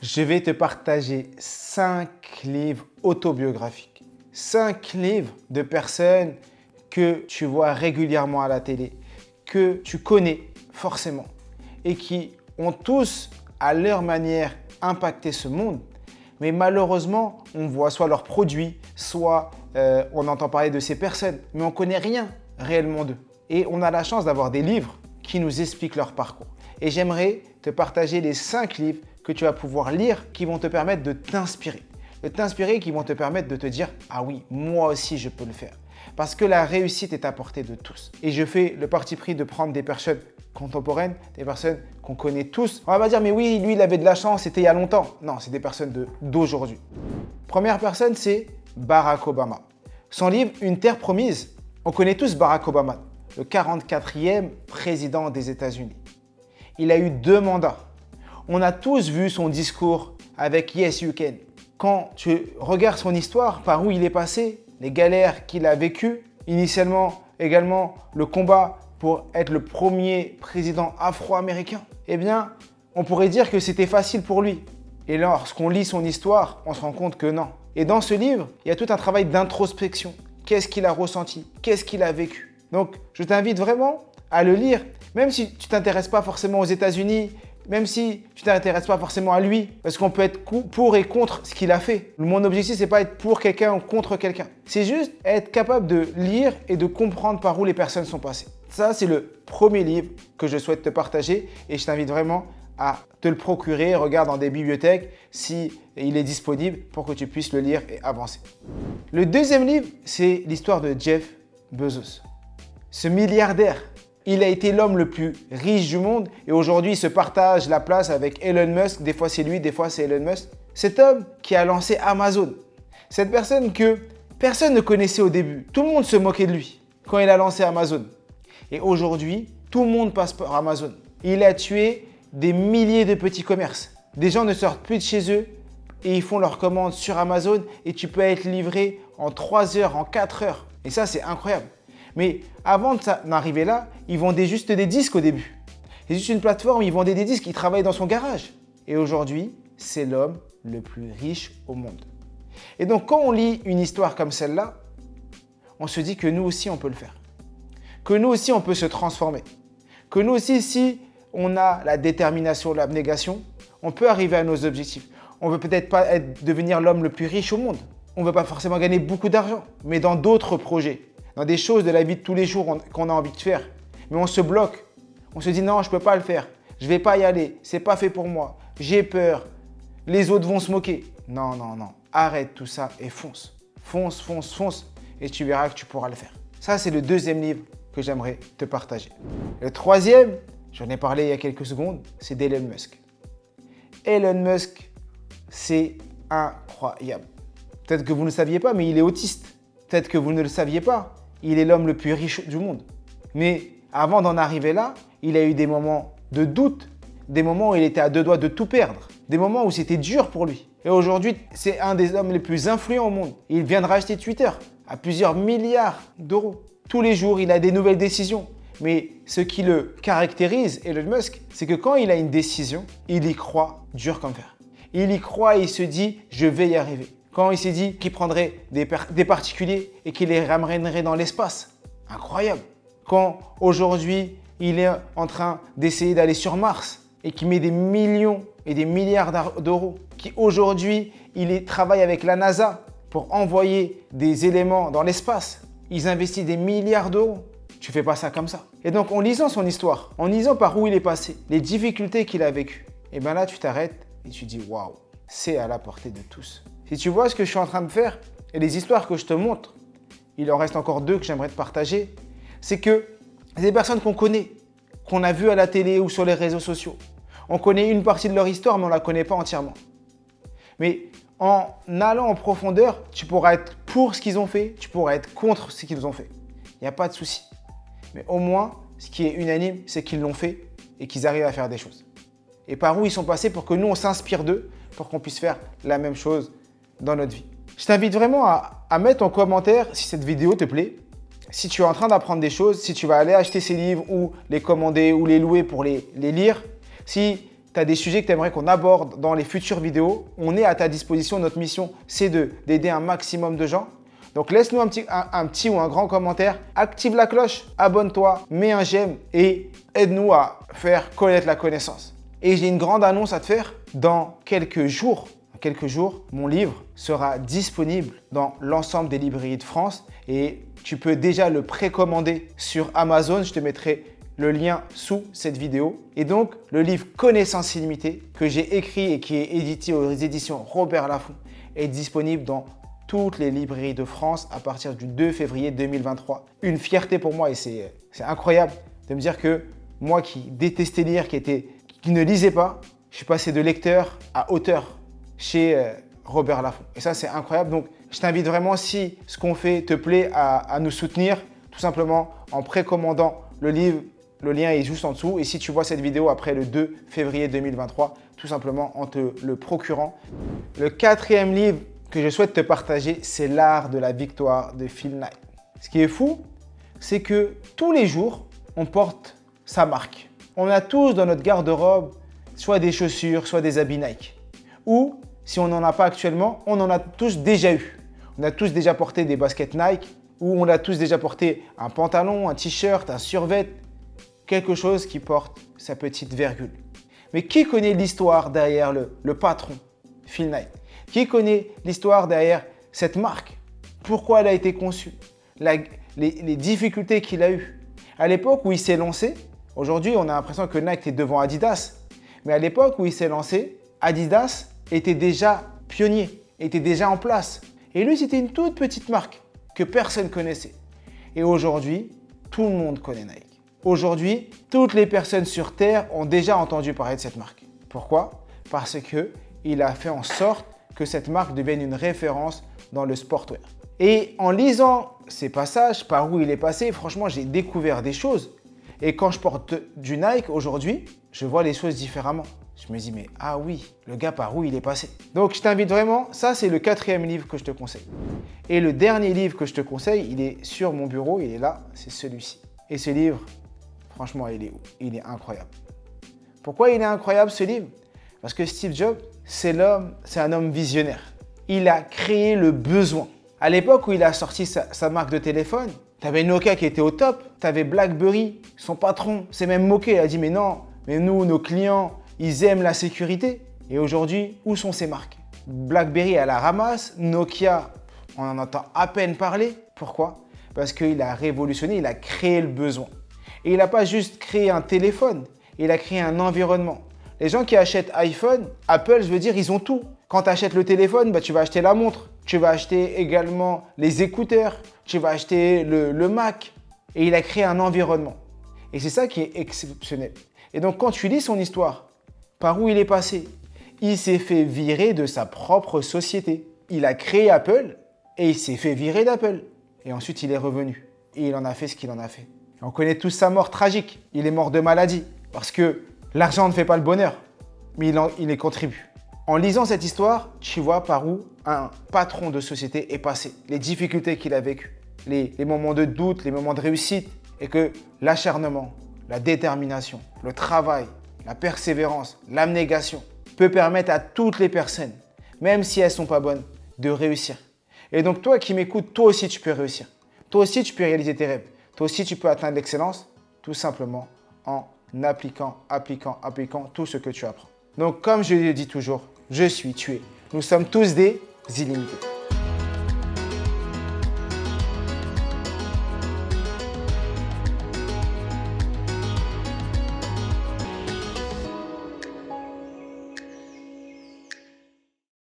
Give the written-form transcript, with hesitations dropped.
Je vais te partager 5 livres autobiographiques. 5 livres de personnes que tu vois régulièrement à la télé, que tu connais forcément et qui ont tous, à leur manière, impacté ce monde. Mais malheureusement, on voit soit leurs produits, soit on entend parler de ces personnes, mais on ne connaît rien réellement d'eux. Et on a la chance d'avoir des livres qui nous expliquent leur parcours. Et j'aimerais te partager les 5 livres que tu vas pouvoir lire qui vont te permettre de t'inspirer. Qui vont te permettre de te dire « Ah oui, moi aussi je peux le faire ». Parce que la réussite est à portée de tous. Et je fais le parti pris de prendre des personnes contemporaines, des personnes qu'on connaît tous. On va pas dire « Mais oui, lui il avait de la chance, c'était il y a longtemps ». Non, c'est des personnes d'aujourd'hui. Première personne, c'est Barack Obama. Son livre « Une terre promise ». On connaît tous Barack Obama, le 44e président des États-Unis. Il a eu 2 mandats. On a tous vu son discours avec Yes You Can. Quand tu regardes son histoire, par où il est passé, les galères qu'il a vécues, initialement également le combat pour être le premier président afro-américain, eh bien, on pourrait dire que c'était facile pour lui. Et lorsqu'on lit son histoire, on se rend compte que non. Et dans ce livre, il y a tout un travail d'introspection. Qu'est-ce qu'il a ressenti? Qu'est-ce qu'il a vécu? Donc, je t'invite vraiment à le lire, même si tu ne t'intéresses pas forcément aux États-Unis, même si tu ne t'intéresses pas forcément à lui, parce qu'on peut être pour et contre ce qu'il a fait. Mon objectif, ce n'est pas être pour quelqu'un ou contre quelqu'un. C'est juste être capable de lire et de comprendre par où les personnes sont passées. Ça, c'est le premier livre que je souhaite te partager et je t'invite vraiment à te le procurer. Regarde dans des bibliothèques s'il est disponible pour que tu puisses le lire et avancer. Le deuxième livre, c'est l'histoire de Jeff Bezos. Ce milliardaire, il a été l'homme le plus riche du monde et aujourd'hui, il se partage la place avec Elon Musk. Des fois, c'est lui, des fois, c'est Elon Musk. Cet homme qui a lancé Amazon. Cette personne que personne ne connaissait au début. Tout le monde se moquait de lui quand il a lancé Amazon. Et aujourd'hui, tout le monde passe par Amazon. Il a tué des milliers de petits commerces. Des gens ne sortent plus de chez eux et ils font leurs commandes sur Amazon et tu peux être livré en 3 heures, en 4 heures. Et ça, c'est incroyable. Mais avant d'arriver là, ils vendaient juste des disques au début. C'est juste une plateforme, ils vendaient des disques, ils travaillaient dans son garage. Et aujourd'hui, c'est l'homme le plus riche au monde. Et donc, quand on lit une histoire comme celle-là, on se dit que nous aussi, on peut le faire. Que nous aussi, on peut se transformer. Que nous aussi, si on a la détermination, l'abnégation, on peut arriver à nos objectifs. On ne veut peut-être pas devenir l'homme le plus riche au monde. On ne veut pas forcément gagner beaucoup d'argent, mais dans d'autres projets. Dans des choses de la vie de tous les jours qu'on a envie de faire. Mais on se bloque. On se dit non, je ne peux pas le faire. Je ne vais pas y aller. Ce n'est pas fait pour moi. J'ai peur. Les autres vont se moquer. Non, non, non. Arrête tout ça et fonce. Fonce, fonce, fonce. Et tu verras que tu pourras le faire. Ça, c'est le deuxième livre que j'aimerais te partager. Le troisième, j'en ai parlé il y a quelques secondes, c'est d'Elon Musk. Elon Musk, c'est incroyable. Peut-être que vous ne le saviez pas, mais il est autiste. Peut-être que vous ne le saviez pas. Il est l'homme le plus riche du monde. Mais avant d'en arriver là, il a eu des moments de doute, des moments où il était à 2 doigts de tout perdre, des moments où c'était dur pour lui. Et aujourd'hui, c'est un des hommes les plus influents au monde. Il vient de racheter Twitter à plusieurs milliards d'euros. Tous les jours, il a des nouvelles décisions. Mais ce qui le caractérise, Elon Musk, c'est que quand il a une décision, il y croit dur comme fer. Il y croit et il se dit « je vais y arriver ». Quand il s'est dit qu'il prendrait des particuliers et qu'il les ramènerait dans l'espace. Incroyable. Quand aujourd'hui, il est en train d'essayer d'aller sur Mars et qu'il met des millions et des milliards d'euros. Qu'aujourd'hui, il travaille avec la NASA pour envoyer des éléments dans l'espace. Ils investissent des milliards d'euros. Tu ne fais pas ça comme ça. Et donc, en lisant son histoire, en lisant par où il est passé, les difficultés qu'il a vécues, et bien là, tu t'arrêtes et tu dis « waouh, c'est à la portée de tous ». Si tu vois ce que je suis en train de faire et les histoires que je te montre, il en reste encore 2 que j'aimerais te partager, c'est que c'est des personnes qu'on connaît, qu'on a vues à la télé ou sur les réseaux sociaux. On connaît une partie de leur histoire, mais on ne la connaît pas entièrement. Mais en allant en profondeur, tu pourras être pour ce qu'ils ont fait, tu pourras être contre ce qu'ils ont fait. Il n'y a pas de souci. Mais au moins, ce qui est unanime, c'est qu'ils l'ont fait et qu'ils arrivent à faire des choses. Et par où ils sont passés pour que nous, on s'inspire d'eux, pour qu'on puisse faire la même chose dans notre vie. Je t'invite vraiment à mettre en commentaire si cette vidéo te plaît, si tu es en train d'apprendre des choses, si tu vas aller acheter ces livres ou les commander ou les louer pour les lire, si tu as des sujets que tu aimerais qu'on aborde dans les futures vidéos, on est à ta disposition. Notre mission, c'est d'aider un maximum de gens. Donc laisse-nous un petit ou un grand commentaire, active la cloche, abonne-toi, mets un j'aime et aide-nous à faire connaître la connaissance. Et j'ai une grande annonce à te faire. Dans quelques jours, mon livre sera disponible dans l'ensemble des librairies de France et tu peux déjà le précommander sur Amazon. Je te mettrai le lien sous cette vidéo. Et donc, le livre Connaissance illimitée que j'ai écrit et qui est édité aux éditions Robert Laffont est disponible dans toutes les librairies de France à partir du 2 février 2023. Une fierté pour moi et c'est incroyable de me dire que moi qui détestais lire, qui ne lisais pas, je suis passé de lecteur à auteur chez Robert Laffont. Et ça, c'est incroyable. Donc, je t'invite vraiment, si ce qu'on fait te plaît, à nous soutenir, tout simplement en précommandant le livre. Le lien est juste en dessous. Et si tu vois cette vidéo après le 2 février 2023, tout simplement en te le procurant. Le 4e livre que je souhaite te partager, c'est L'Art de la victoire de Phil Knight. Ce qui est fou, c'est que tous les jours, on porte sa marque. On a tous dans notre garde-robe soit des chaussures, soit des habits Nike. Ou, si on n'en a pas actuellement, on en a tous déjà eu. On a tous déjà porté des baskets Nike, ou on a tous déjà porté un pantalon, un t-shirt, un survêt, quelque chose qui porte sa petite virgule. Mais qui connaît l'histoire derrière le patron, Phil Knight? Qui connaît l'histoire derrière cette marque? Pourquoi elle a été conçue? Les difficultés qu'il a eues. À l'époque où il s'est lancé, aujourd'hui on a l'impression que Nike est devant Adidas, mais à l'époque où il s'est lancé, Adidas était déjà pionnier, était déjà en place. Et lui, c'était une toute petite marque que personne connaissait. Et aujourd'hui, tout le monde connaît Nike. Aujourd'hui, toutes les personnes sur Terre ont déjà entendu parler de cette marque. Pourquoi? Parce qu'il a fait en sorte que cette marque devienne une référence dans le sportwear. Et en lisant ces passages, par où il est passé, franchement, j'ai découvert des choses. Et quand je porte du Nike aujourd'hui, je vois les choses différemment. Je me dis, mais ah oui, le gars par où il est passé. Donc, je t'invite vraiment, ça c'est le 4e livre que je te conseille. Et le dernier livre que je te conseille, il est sur mon bureau, il est là, c'est celui-ci. Et ce livre, franchement, il est incroyable. Pourquoi il est incroyable ce livre? Parce que Steve Jobs, c'est un homme visionnaire. Il a créé le besoin. À l'époque où il a sorti sa marque de téléphone, tu avais Nokia qui était au top, tu avais BlackBerry, son patron s'est même moqué, il a dit mais non, mais nous, nos clients, ils aiment la sécurité. Et aujourd'hui, où sont ces marques? BlackBerry à la ramasse, Nokia, on en entend à peine parler. Pourquoi? Parce qu'il a révolutionné, il a créé le besoin. Et il n'a pas juste créé un téléphone, il a créé un environnement. Les gens qui achètent iPhone, Apple, je veux dire, ils ont tout. Quand tu achètes le téléphone, tu vas acheter la montre. Tu vas acheter également les écouteurs. Tu vas acheter le Mac. Et il a créé un environnement. Et c'est ça qui est exceptionnel. Et donc, quand tu lis son histoire, par où il est passé, il s'est fait virer de sa propre société. Il a créé Apple et il s'est fait virer d'Apple. Et ensuite, il est revenu. Et il en a fait ce qu'il en a fait. Et on connaît tous sa mort tragique. Il est mort de maladie. Parce que l'argent ne fait pas le bonheur, mais il y contribue. En lisant cette histoire, tu vois par où un patron de société est passé, les difficultés qu'il a vécues, les moments de doute, les moments de réussite, et que l'acharnement, la détermination, le travail, la persévérance, l'abnégation peut permettre à toutes les personnes, même si elles ne sont pas bonnes, de réussir. Et donc toi qui m'écoutes, toi aussi tu peux réussir. Toi aussi tu peux réaliser tes rêves. Toi aussi tu peux atteindre l'excellence, tout simplement en appliquant tout ce que tu apprends. Donc, comme je le dis toujours, je suis tué. Nous sommes tous des illimités.